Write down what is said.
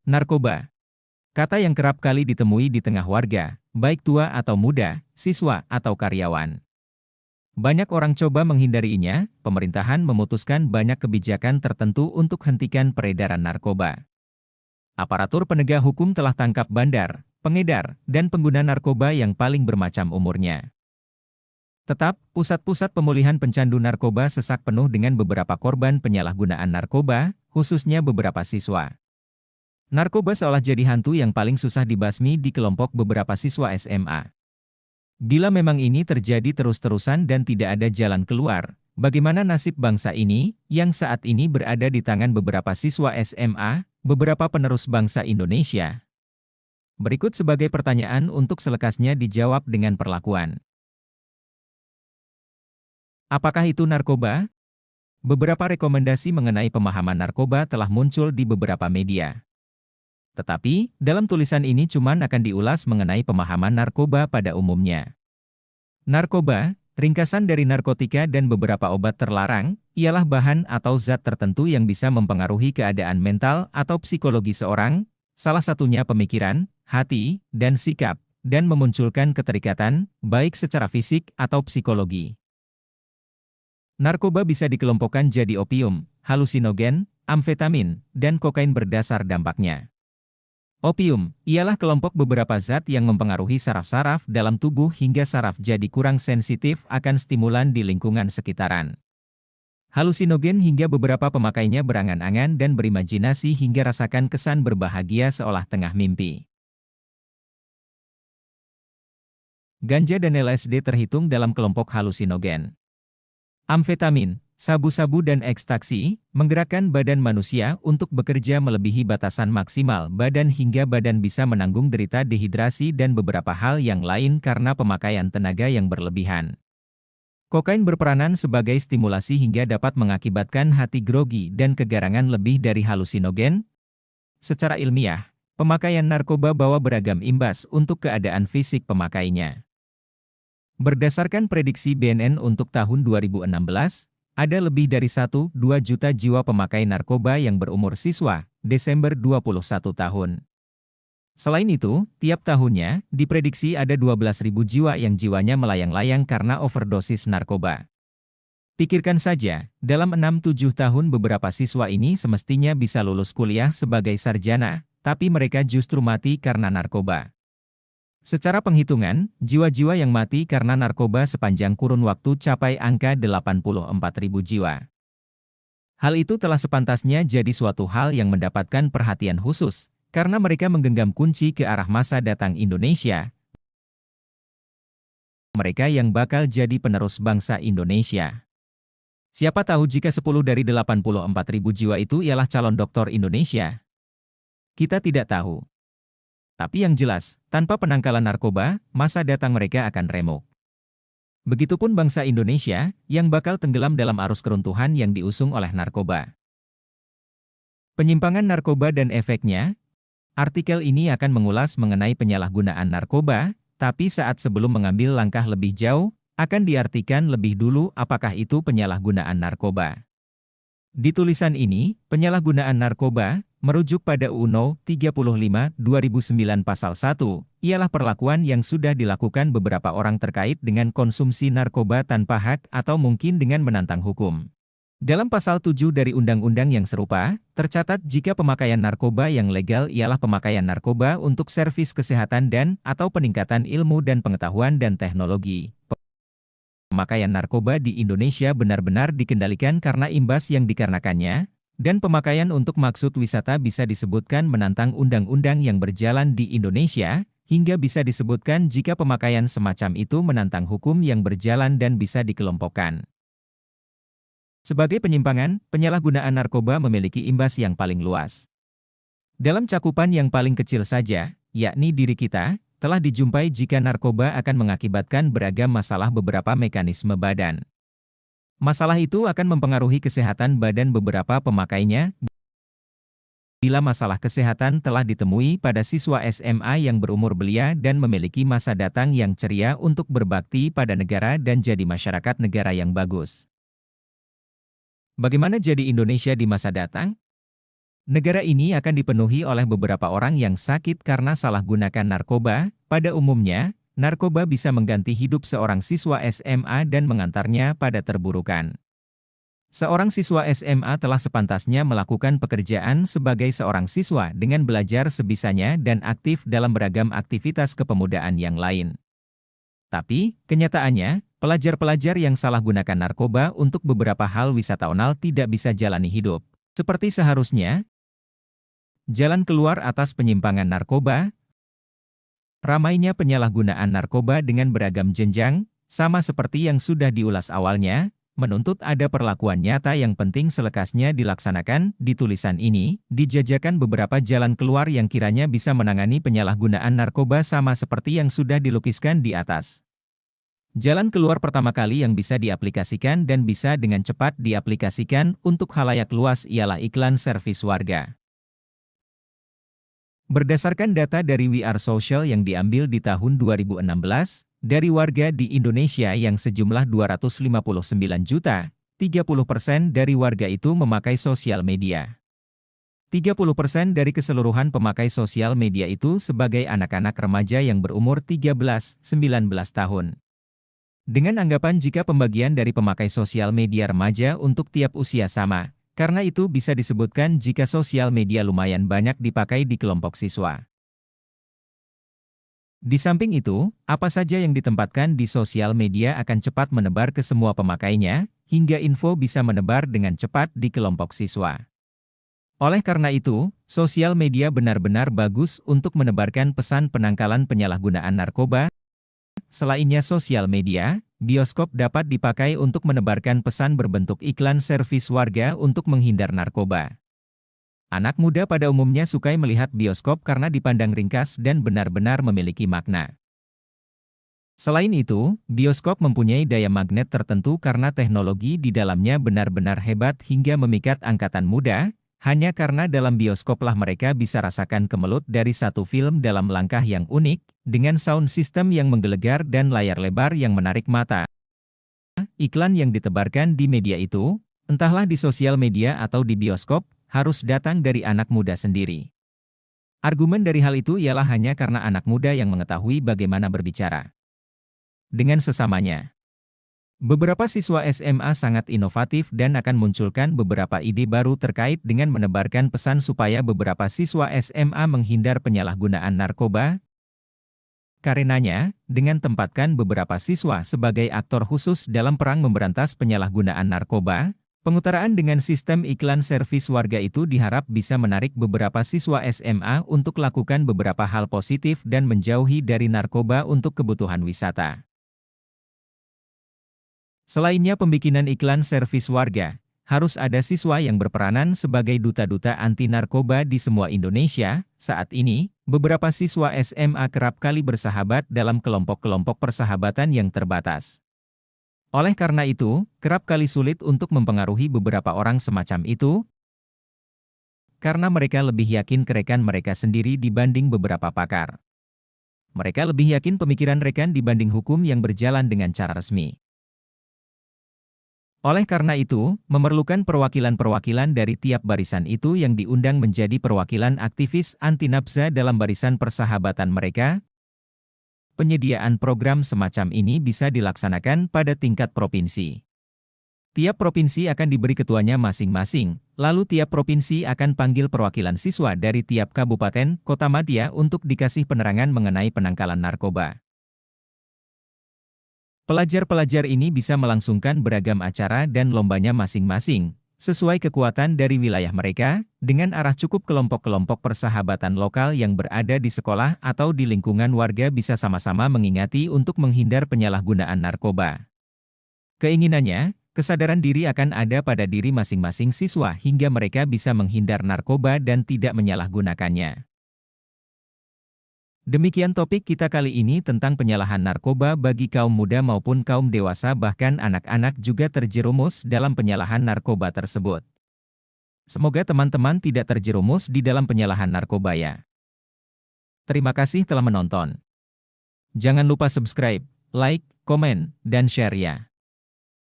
Narkoba. Kata yang kerap kali ditemui di tengah warga, baik tua atau muda, siswa atau karyawan. Banyak orang coba menghindarinya, pemerintahan memutuskan banyak kebijakan tertentu untuk hentikan peredaran narkoba. Aparatur penegak hukum telah tangkap bandar, pengedar, dan pengguna narkoba yang paling bermacam umurnya. Tetap, pusat-pusat pemulihan pencandu narkoba sesak penuh dengan beberapa korban penyalahgunaan narkoba, khususnya beberapa siswa. Narkoba seolah jadi hantu yang paling susah dibasmi di kelompok beberapa siswa SMA. Bila memang ini terjadi terus-terusan dan tidak ada jalan keluar, bagaimana nasib bangsa ini, yang saat ini berada di tangan beberapa siswa SMA, beberapa penerus bangsa Indonesia? Berikut sebagai pertanyaan untuk selekasnya dijawab dengan perlakuan. Apakah itu narkoba? Beberapa rekomendasi mengenai pemahaman narkoba telah muncul di beberapa media. Tetapi, dalam tulisan ini cuman akan diulas mengenai pemahaman narkoba pada umumnya. Narkoba, ringkasan dari narkotika dan beberapa obat terlarang, ialah bahan atau zat tertentu yang bisa mempengaruhi keadaan mental atau psikologi seorang, salah satunya pemikiran, hati, dan sikap, dan memunculkan keterikatan, baik secara fisik atau psikologi. Narkoba bisa dikelompokkan jadi opium, halusinogen, amfetamin, dan kokain berdasar dampaknya. Opium, ialah kelompok beberapa zat yang mempengaruhi saraf-saraf dalam tubuh hingga saraf jadi kurang sensitif akan stimulan di lingkungan sekitaran. Halusinogen hingga beberapa pemakainya berangan-angan dan berimajinasi hingga rasakan kesan berbahagia seolah tengah mimpi. Ganja dan LSD terhitung dalam kelompok halusinogen. Amfetamin, sabu-sabu dan ekstasi, menggerakkan badan manusia untuk bekerja melebihi batasan maksimal badan hingga badan bisa menanggung derita dehidrasi dan beberapa hal yang lain karena pemakaian tenaga yang berlebihan. Kokain berperanan sebagai stimulasi hingga dapat mengakibatkan hati grogi dan kegarangan lebih dari halusinogen. Secara ilmiah, pemakaian narkoba bawa beragam imbas untuk keadaan fisik pemakainya. Berdasarkan prediksi BNN untuk tahun 2016, ada lebih dari 1,2 juta jiwa pemakai narkoba yang berumur siswa, Desember 21 tahun. Selain itu, tiap tahunnya, diprediksi ada 12.000 jiwa yang jiwanya melayang-layang karena overdosis narkoba. Pikirkan saja, dalam 6-7 tahun beberapa siswa ini semestinya bisa lulus kuliah sebagai sarjana, tapi mereka justru mati karena narkoba. Secara penghitungan, jiwa-jiwa yang mati karena narkoba sepanjang kurun waktu capai angka 84.000 jiwa. Hal itu telah sepantasnya jadi suatu hal yang mendapatkan perhatian khusus, karena mereka menggenggam kunci ke arah masa datang Indonesia. Mereka yang bakal jadi penerus bangsa Indonesia. Siapa tahu jika 10 dari 84.000 jiwa itu ialah calon doktor Indonesia? Kita tidak tahu. Tapi yang jelas, tanpa penangkalan narkoba, masa datang mereka akan remuk. Begitupun bangsa Indonesia, yang bakal tenggelam dalam arus keruntuhan yang diusung oleh narkoba. Penyimpangan narkoba dan efeknya. Artikel ini akan mengulas mengenai penyalahgunaan narkoba, tapi saat sebelum mengambil langkah lebih jauh, akan diartikan lebih dulu apakah itu penyalahgunaan narkoba. Di tulisan ini, penyalahgunaan narkoba, merujuk pada UU No. 35/2009 Pasal 1, ialah perlakuan yang sudah dilakukan beberapa orang terkait dengan konsumsi narkoba tanpa hak atau mungkin dengan menantang hukum. Dalam Pasal 7 dari Undang-Undang yang serupa, tercatat jika pemakaian narkoba yang legal ialah pemakaian narkoba untuk servis kesehatan dan atau peningkatan ilmu dan pengetahuan dan teknologi. Pemakaian narkoba di Indonesia benar-benar dikendalikan karena imbas yang dikarenakannya, dan pemakaian untuk maksud wisata bisa disebutkan menantang undang-undang yang berjalan di Indonesia, hingga bisa disebutkan jika pemakaian semacam itu menantang hukum yang berjalan dan bisa dikelompokkan. Sebagai penyimpangan, penyalahgunaan narkoba memiliki imbas yang paling luas. Dalam cakupan yang paling kecil saja, yakni diri kita, telah dijumpai jika narkoba akan mengakibatkan beragam masalah beberapa mekanisme badan. Masalah itu akan mempengaruhi kesehatan badan beberapa pemakainya. Bila masalah kesehatan telah ditemui pada siswa SMA yang berumur belia dan memiliki masa datang yang ceria untuk berbakti pada negara dan jadi masyarakat negara yang bagus. Bagaimana jadi Indonesia di masa datang? Negara ini akan dipenuhi oleh beberapa orang yang sakit karena salah gunakan narkoba. Pada umumnya, narkoba bisa mengganti hidup seorang siswa SMA dan mengantarnya pada terburukan. Seorang siswa SMA telah sepantasnya melakukan pekerjaan sebagai seorang siswa dengan belajar sebisanya dan aktif dalam beragam aktivitas kepemudaan yang lain. Tapi, kenyataannya, pelajar-pelajar yang salah gunakan narkoba untuk beberapa hal wisataonal tidak bisa jalani hidup seperti seharusnya. Jalan keluar atas penyimpangan narkoba. Ramainya penyalahgunaan narkoba dengan beragam jenjang, sama seperti yang sudah diulas awalnya, menuntut ada perlakuan nyata yang penting selekasnya dilaksanakan. Di tulisan ini, dijajarkan beberapa jalan keluar yang kiranya bisa menangani penyalahgunaan narkoba sama seperti yang sudah dilukiskan di atas. Jalan keluar pertama kali yang bisa diaplikasikan dan bisa dengan cepat diaplikasikan untuk khalayak luas ialah iklan servis warga. Berdasarkan data dari We Are Social yang diambil di tahun 2016, dari warga di Indonesia yang sejumlah 259 juta, 30% dari warga itu memakai sosial media. 30% dari keseluruhan pemakai sosial media itu sebagai anak-anak remaja yang berumur 13-19 tahun. Dengan anggapan jika pembagian dari pemakai sosial media remaja untuk tiap usia sama, karena itu bisa disebutkan jika sosial media lumayan banyak dipakai di kelompok siswa. Di samping itu, apa saja yang ditempatkan di sosial media akan cepat menebar ke semua pemakainya, hingga info bisa menebar dengan cepat di kelompok siswa. Oleh karena itu, sosial media benar-benar bagus untuk menebarkan pesan penangkalan penyalahgunaan narkoba. Selainnya sosial media, bioskop dapat dipakai untuk menebarkan pesan berbentuk iklan servis warga untuk menghindar narkoba. Anak muda pada umumnya suka melihat bioskop karena dipandang ringkas dan benar-benar memiliki makna. Selain itu, bioskop mempunyai daya magnet tertentu karena teknologi di dalamnya benar-benar hebat hingga memikat angkatan muda, hanya karena dalam bioskoplah mereka bisa rasakan kemelut dari satu film dalam langkah yang unik, dengan sound system yang menggelegar dan layar lebar yang menarik mata. Iklan yang ditebarkan di media itu, entahlah di sosial media atau di bioskop, harus datang dari anak muda sendiri. Argumen dari hal itu ialah hanya karena anak muda yang mengetahui bagaimana berbicara dengan sesamanya. Beberapa siswa SMA sangat inovatif dan akan munculkan beberapa ide baru terkait dengan menebarkan pesan supaya beberapa siswa SMA menghindar penyalahgunaan narkoba. Karenanya, dengan tempatkan beberapa siswa sebagai aktor khusus dalam perang memberantas penyalahgunaan narkoba, pengutaraan dengan sistem iklan servis warga itu diharap bisa menarik beberapa siswa SMA untuk lakukan beberapa hal positif dan menjauhi dari narkoba untuk kebutuhan wisata. Selainnya pembikinan iklan servis warga, harus ada siswa yang berperanan sebagai duta-duta anti-narkoba di semua Indonesia. Saat ini, beberapa siswa SMA kerap kali bersahabat dalam kelompok-kelompok persahabatan yang terbatas. Oleh karena itu, kerap kali sulit untuk mempengaruhi beberapa orang semacam itu, karena mereka lebih yakin kerekan mereka sendiri dibanding beberapa pakar. Mereka lebih yakin pemikiran rekan dibanding hukum yang berjalan dengan cara resmi. Oleh karena itu, memerlukan perwakilan-perwakilan dari tiap barisan itu yang diundang menjadi perwakilan aktivis anti-nafsa dalam barisan persahabatan mereka. Penyediaan program semacam ini bisa dilaksanakan pada tingkat provinsi. Tiap provinsi akan diberi ketuanya masing-masing, lalu tiap provinsi akan panggil perwakilan siswa dari tiap kabupaten, kota madya untuk dikasih penerangan mengenai penangkalan narkoba. Pelajar-pelajar ini bisa melangsungkan beragam acara dan lombanya masing-masing, sesuai kekuatan dari wilayah mereka, dengan arah cukup kelompok-kelompok persahabatan lokal yang berada di sekolah atau di lingkungan warga bisa sama-sama mengingati untuk menghindar penyalahgunaan narkoba. Keinginannya, kesadaran diri akan ada pada diri masing-masing siswa hingga mereka bisa menghindar narkoba dan tidak menyalahgunakannya. Demikian topik kita kali ini tentang penyalahan narkoba bagi kaum muda maupun kaum dewasa bahkan anak-anak juga terjerumus dalam penyalahan narkoba tersebut. Semoga teman-teman tidak terjerumus di dalam penyalahan narkoba ya. Terima kasih telah menonton. Jangan lupa subscribe, like, komen, dan share ya.